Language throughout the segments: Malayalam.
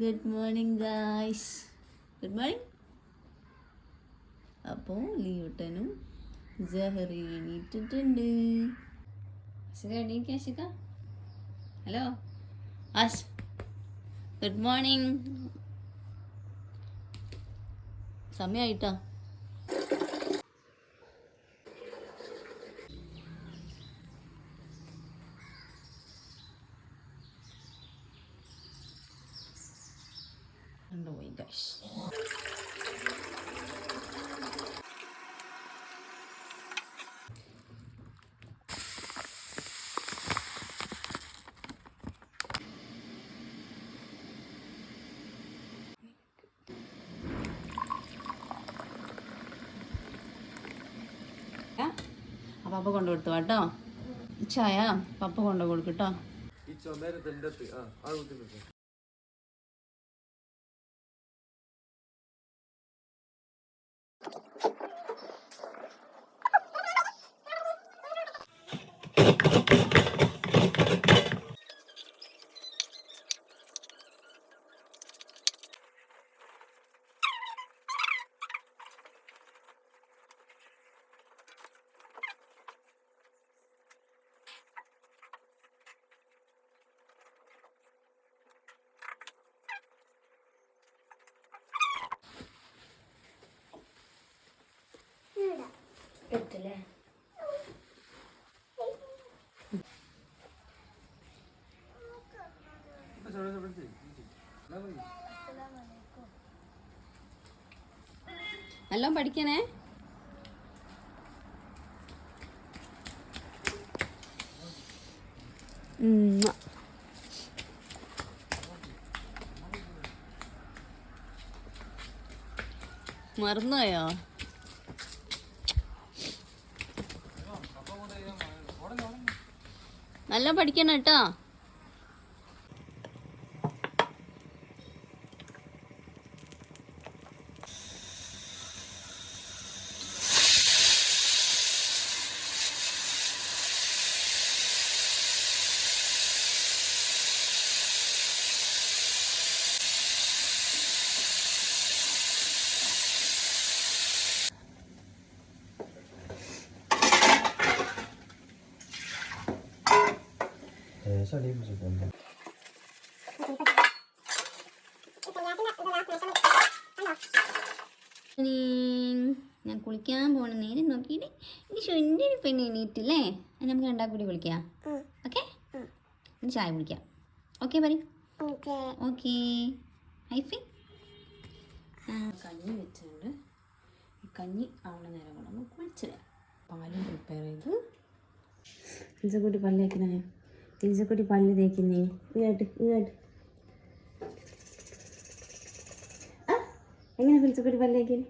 Good morning guys. Good morning. അപ്പോൾ ലിയോട്ടനും ജഹറി എണീറ്റിട്ടുണ്ട്. ആശിക എണീക്ക് Ashika. Hello Ash. Good morning. സമയമായിട്ടോ? കൊണ്ടുപോയി ഗൈസ്. പപ്പ കൊണ്ടു കൊടുത്തു കേട്ടോ. ചായ പപ്പ കൊണ്ടു കൊടുക്കട്ടോ. എടുത്തില്ലേ? നല്ല പഠിക്കണേ. മറന്നുപോയോ? നല്ല പഠിക്കണം കേട്ടോ. ഞാൻ കുളിക്കാൻ പോണ നേരം നോക്കിയിട്ട് എനിക്ക് ചുണ്ടി പിന്നെ എണീറ്റില്ലേ, നമുക്ക് രണ്ടാം കൂടി കുളിക്കാം. ഓക്കെ, ചായ കുടിക്കാം. ഓക്കെ പറയും. ഓക്കെ ഹൈഫി. കഞ്ഞി വെച്ചിട്ടുണ്ട്. ഈ കഞ്ഞി ആവണ നേരം കൊണ്ട് നമുക്ക് കുളിച്ചിടാം. പാലും പ്രിപ്പയർ ചെയ്ത് ഇഞ്ചക്കുട്ടി പല്ല് തേക്കണേ. ഇഞ്ചക്കുട്ടി പല്ല് തേക്കുന്നേ. ഇങ്ങോട്ട് ഇങ്ങോട്ട്. എങ്ങനെ ഇഞ്ചക്കുട്ടി പല്ല് തേക്കണേ?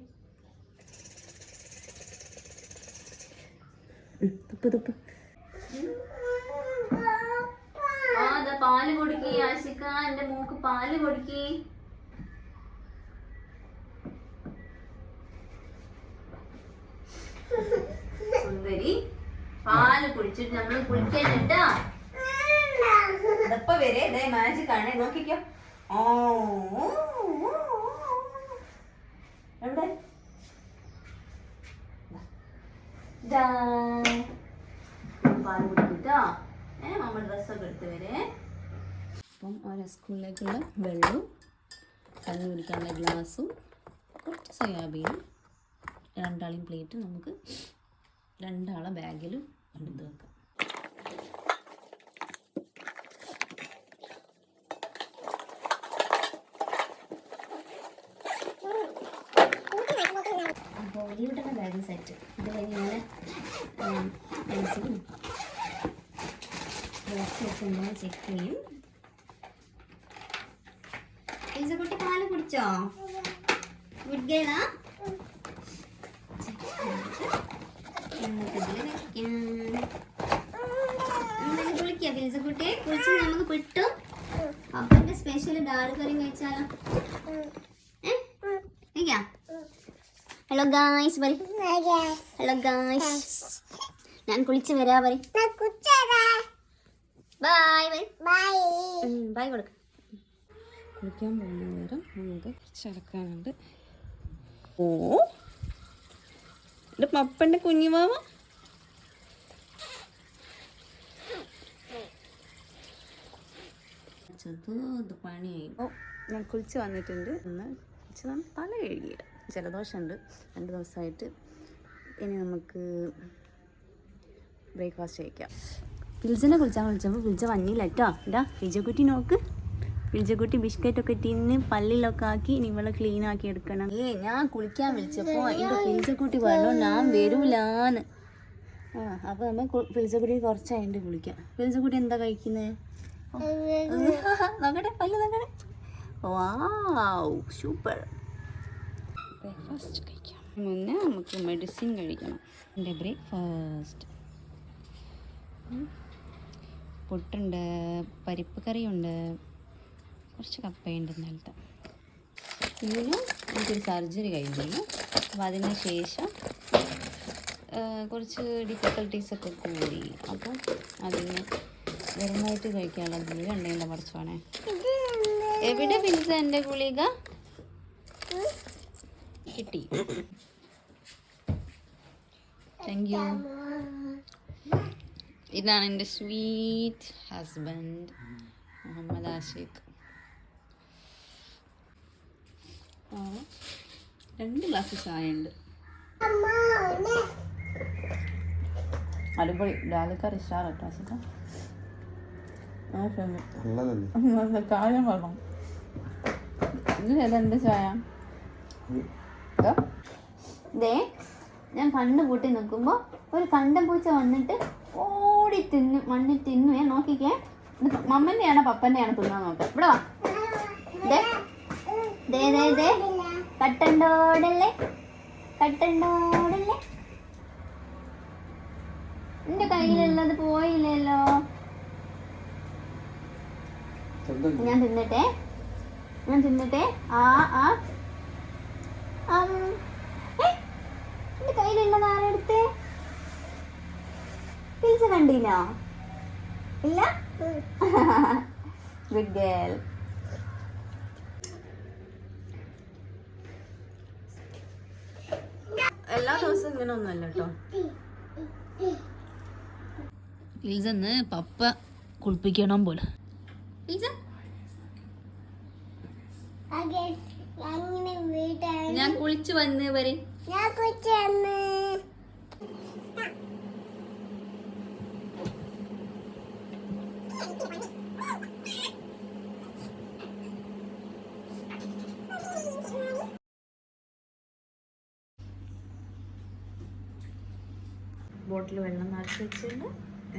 തുപ്പ് തുപ്പ്. പാല് കൊടുക്കി ആശിക. എന്റെ മൂക്ക് പാല് കൊടുക്കി. സുന്ദരി പാല് കുടിച്ചിട്ട് നമ്മള് കുളിക്കാനിട്ടാ. ഇതപ്പ വരെ ഇതേ മാജിക് ആണ്. നോക്കിക്കോ. എവിടെ പാല് കുടിക്കിട്ടോ. നമ്മൾ ഡ്രസ്സൊക്കെ എടുത്ത് വരെ. അപ്പം ഓരോ സ്കൂളിലേക്കുള്ള വെള്ളവും കഞ്ഞി കുടിക്കാനുള്ള ഗ്ലാസും കുറച്ച് സോയാബീനും രണ്ടാളെയും പ്ലേറ്റ് നമുക്ക് രണ്ടാളെ ബാഗിലും എടുത്ത് വെക്കാം. അപ്പോൾ ഒലിവിട്ടുള്ള ബാഗ് സെറ്റ് ഇത് കഴിഞ്ഞാൽ പെൻസിലും ബോക്സ് വെച്ചുണ്ടോ ചെക്ക് ചെയ്യും. കുട്ടി പാല് കുടിച്ചോ? ഗുഡ് ഗേളാ. കുളിക്കാം കുട്ടി. കുളിച്ച് നമുക്ക് കിട്ടും. അപ്പൻ്റെ സ്പെഷ്യൽ ഡാൽ കറി കഴിച്ചാലോ? ഹലോ ഗായ്സ് പറ. Hello guys. ഞാൻ കുളിച്ച് വരാ പറ. ബൈ ബൈ ബൈ കൊടുക്ക. കുളിക്കാൻ പോകുന്ന നേരം നമുക്ക് കുറച്ച് അലക്കാനുണ്ട്. ഓ എൻ്റെ പപ്പൻ്റെ കുഞ്ഞുമാവ ഇത് പണിയായി. ഓ ഞാൻ കുളിച്ച് വന്നിട്ടുണ്ട്. ഇന്ന് കുളിച്ച് തല കഴുകിയില്ല, ജലദോഷമുണ്ട് 2 ദിവസമായിട്ട്. ഇനി നമുക്ക് ബ്രേക്ക്ഫാസ്റ്റ് കഴിക്കാം. ഫിൽസിനെ കുളിച്ചാൽ വിളിച്ചപ്പോൾ ഫിൽജ വന്നില്ല കേട്ടോ. ഇതാ ഫിൽജക്കുട്ടി നോക്ക്, ഫിൽജക്കുട്ടി ബിസ്ക്കറ്റൊക്കെ തിന്ന് പല്ലിലൊക്കെ ആക്കി ഇനി ഇവളെ ക്ലീൻ ആക്കി എടുക്കണം. ഞാൻ കുളിക്കാൻ വിളിച്ചപ്പോൾ എൻ്റെ ഫിൽജക്കുട്ടി പറഞ്ഞു ഞാൻ വരൂലാന്ന്. അപ്പോൾ നമ്മൾ ഫിൽജക്കുട്ടി കുറച്ചായിട്ട് കുളിക്കാം. ഫിൽജക്കുട്ടി എന്താ കഴിക്കുന്നത് നോക്കട്ടെ, പല്ല് നോക്കട്ടെ. Wow super. ബ്രേക്ക്ഫാസ്റ്റ് കഴിക്കാം. മുന്നേ നമുക്ക് മെഡിസിൻ കഴിക്കണം. എൻ്റെ ബ്രേക്ക്ഫാസ്റ്റ് പുട്ടുണ്ട്, പരിപ്പ് കറിയുണ്ട്, കുറച്ച് കപ്പയുണ്ട് ഇന്നലത്തെ. ഇന്നും എനിക്കൊരു സർജറി കഴിഞ്ഞിരുന്നു. അപ്പോൾ അതിന് ശേഷം കുറച്ച് ഡിഫിക്കൽട്ടീസൊക്കെ കൂടി. അപ്പം അതിന് വെറുമായിട്ട് കഴിക്കാനുള്ള ഗുളിക ഉണ്ടെങ്കിൽ പഠിച്ചോണേ. എവിടെ ഫിൽസ എൻ്റെ ഗുളിക കിട്ടി. Thank you. ഇതാണ് എൻ്റെ sweet husband Muhammad Ashiq. 2 glass ചായ ഉണ്ട്. അടിപൊളി ഡാലിക്കറി ഇഷ്ടാണ് കേട്ടോ ആഷിഖ്. കാര്യം പറഞ്ഞു ഇതിലെന്ത് ചായ ദേ. ഞാൻ കണ്ണ് പൂട്ടി നിൽക്കുമ്പോൾ ഒരു കണ്ടം പൂച്ച വന്നിട്ട് ഓടി തിന്നു, മണ്ണിൽ തിന്നു. ഞാൻ നോക്കിക്കേ, മമ്മൻ്റെയാണോ പപ്പൻ്റെയാണോ തിന്നാൻ നോക്കാം. ഇവിടെ വാ. ദേ ദേ ദേ ദേ കട്ടണ്ടോടല്ലേ, കട്ടണ്ടോടല്ലേ. എൻ്റെ കയ്യിലുള്ളത് പോയില്ലല്ലോ. ഞാൻ തിന്നട്ടെ, ഞാൻ തിന്നട്ടെ. എൻ്റെ കയ്യിലുള്ളത് ആരെടുത്ത്? പിൽസ കണ്ടീനോ? ഇല്ല. Good girl. എല്ലാ ദിവസവും ഇങ്ങനെ ഒന്നുമല്ല കേട്ടോ. പിൽസന്ന് പപ്പ കുളിപ്പിക്കണം പോലെ. ഞാൻ കുളിച്ചു വന്ന് വരെ ബോട്ടിൽ വെള്ളം നിറച്ച് വെച്ചിട്ട്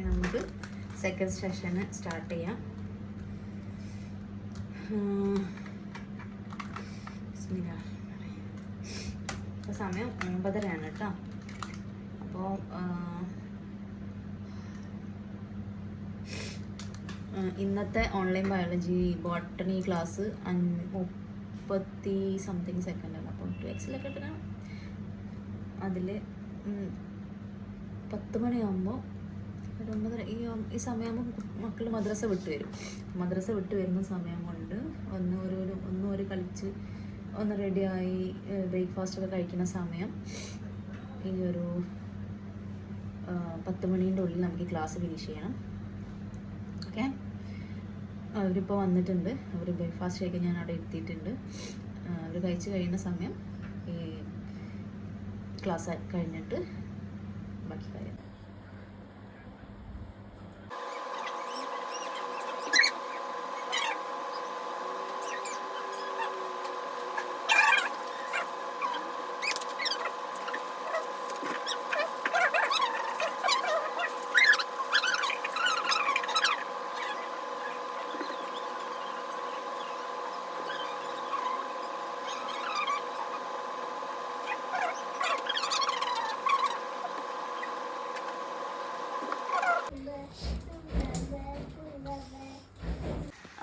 നമുക്ക് സെക്കൻഡ് സെഷൻ സ്റ്റാർട്ട് ചെയ്യാം. ഇപ്പോൾ സമയം 9:30 കേട്ടോ. അപ്പോൾ ഇന്നത്തെ ഓൺലൈൻ ബയോളജി ബോട്ടണി ക്ലാസ് 30 സെക്കൻഡാണ്. അപ്പോൾ 2x എടുക്കണം. അതിൽ 10 മണിയാകുമ്പോൾ ഒരു 9:30 ഈ സമയമാകുമ്പോൾ മക്കൾ മദ്രസ വിട്ട് വരും. മദ്രസ വിട്ട് വരുന്ന സമയം കൊണ്ട് ഒന്ന് കളിച്ച് ഒന്ന് റെഡിയായി ബ്രേക്ക്ഫാസ്റ്റൊക്കെ കഴിക്കുന്ന സമയം ഈ ഒരു 10 മണീൻ്റെ ഉള്ളിൽ നമുക്ക് ഈ ക്ലാസ് ഫിനിഷ് ചെയ്യണം. ഓക്കെ, അവരിപ്പോൾ വന്നിട്ടുണ്ട്. അവർ ബ്രേക്ക്ഫാസ്റ്റ് കഴിക്കാൻ ഞാൻ അവിടെ എത്തിയിട്ടുണ്ട്. അവർ കഴിച്ച് കഴിയുന്ന സമയം ഈ ക്ലാസ് കഴിഞ്ഞിട്ട് ബാക്കി കാര്യം.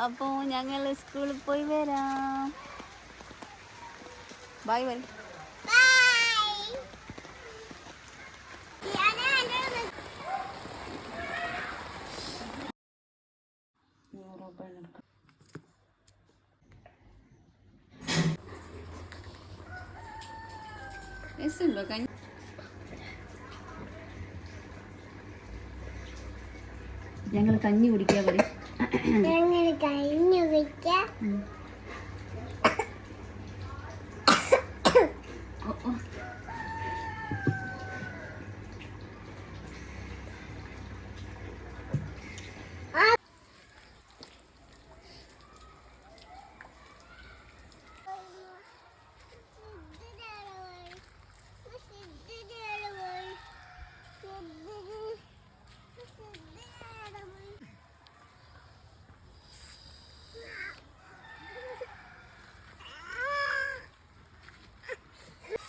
അപ്പോൾ ഞങ്ങൾ സ്കൂളിൽ പോയി വരാം. Bye bye. രസമുണ്ടോ കഞ്ഞി? ഞങ്ങൾ കഞ്ഞി കുടിക്കാൻ പറയും.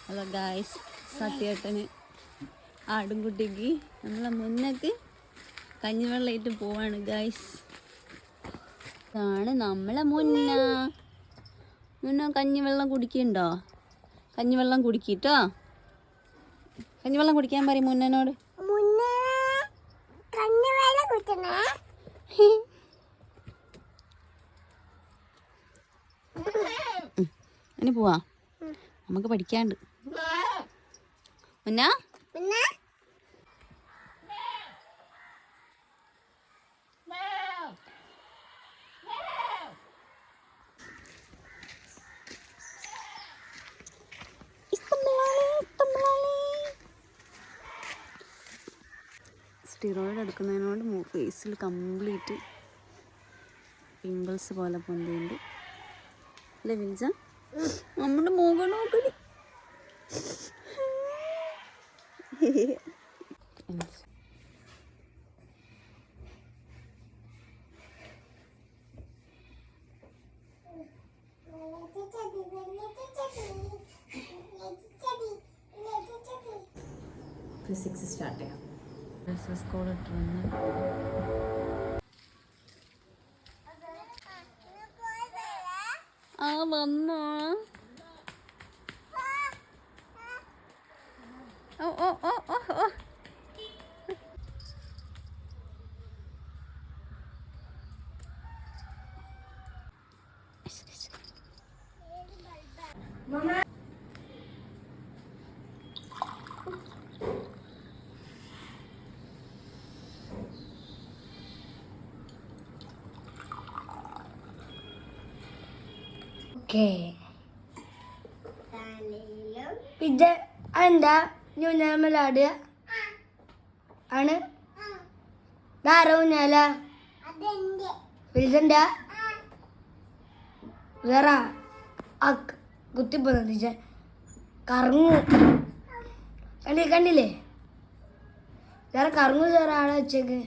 ഹലോ ഗായ്സ്, സത്യേട്ടന് ആടുംകുട്ടിക്ക് നമ്മളെ മുന്നേക്ക് കഞ്ഞിവെള്ളമായിട്ട് പോവാണ് ഗായ്സ്. ഇതാണ് നമ്മളെ മുന്ന കഞ്ഞിവെള്ളം കുടിക്കണ്ടോ? കഞ്ഞിവെള്ളം കുടിക്കിട്ടോ. കഞ്ഞിവെള്ളം കുടിക്കാൻ പറയും മുന്നനോട്. ഇനി പോവാ, നമുക്ക് പഠിക്കാണ്ട്. മുന്ന സ്റ്റിറോയിഡ് എടുക്കുന്നതിനോട് ഫേസിൽ കംപ്ലീറ്റ് പിമ്പിൾസ് പോലെ പൊന്തിയുണ്ട് അല്ലേ വിൽജ? നമ്മുടെ മുഖം നോക്കടി. ഫിസിക്സ് സ്റ്റാർട്ട് ചെയ്യാം. ഡ്രസ്സസ് കോഡ് ഇട്ട് വന്ന് വന്നോ? ഓ ഓ ഓ ഓ ഓ ഇത് എന്താ ഊഞ്ഞാമലാടുക ആണ്? ധാര ഊഞ്ഞാല വലുതെന്താ വേറെ കുത്തിപ്പോ കറങ്ങു കണ്ടില്ലേ വേറെ കറങ്ങു വേറെ ആളെ വെച്ചേക്ക്.